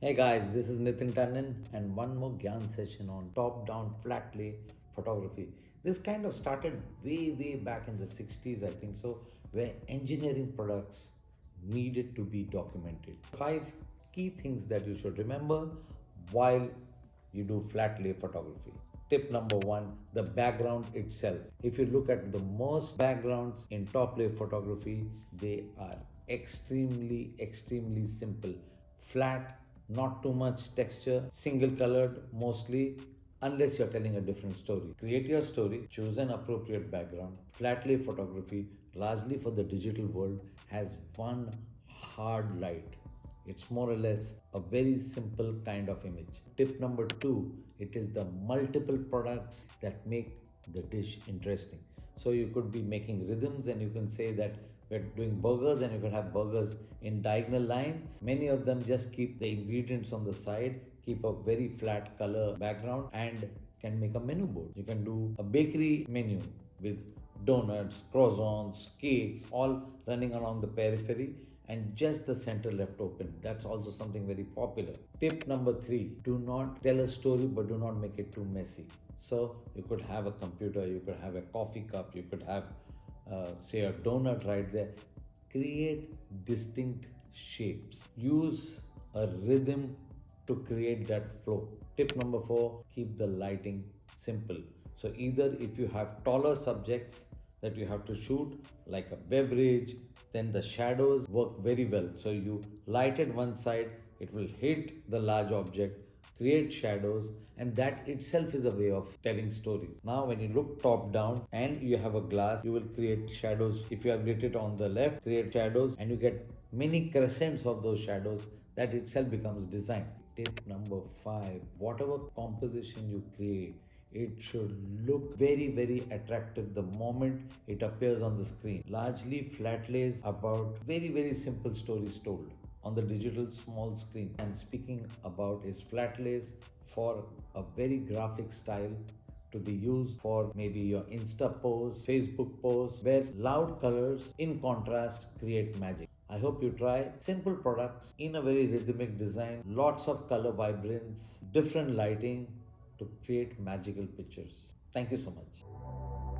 Hey guys, this is Nitin Tandon and one more Gyan session on top-down flat lay photography. This kind of started way back in the 60s, I think so, where engineering products needed to be documented. 5 key things that you should remember while you do flat lay photography. Tip number 1, the background itself. If you look at the most backgrounds in top lay photography, they are extremely simple. Flat, not too much texture, single colored mostly, unless you're telling a different story. Create your story, choose an appropriate background. Flat lay photography, largely for the digital world, has one hard light. It's more or less a very simple kind of image. Tip number 2, it is the multiple products that make the dish interesting. So you could be making rhythms and you can say that we're doing burgers and you can have burgers in diagonal lines. Many of them just keep the ingredients on the side, keep a very flat color background and can make a menu board. You can do a bakery menu with donuts, croissants, cakes, all running along the periphery and just the center left open. That's also something very popular. Tip number 3, do not tell a story but do not make it too messy. So you could have a computer, you could have a coffee cup, you could have say a donut right there. Create distinct shapes. Use a rhythm to create that flow. Tip number 4, keep the lighting simple. So either if you have taller subjects that you have to shoot like a beverage, then the shadows work very well. So you lighted one side, it will hit the large object, create shadows, and that itself is a way of telling stories. Now when you look top down and you have a glass, you will create shadows. If you have lit it on the left, create shadows and you get many crescents of those shadows. That itself becomes design. Tip number 5, whatever composition you create, it should look very attractive the moment it appears on the screen. Largely flat lays about very simple stories told on the digital small screen. I'm speaking about is flat lays for a very graphic style to be used for maybe your Insta post, Facebook post, where loud colors in contrast create magic. I hope you try simple products in a very rhythmic design, lots of color vibrance, different lighting to create magical pictures. Thank you so much.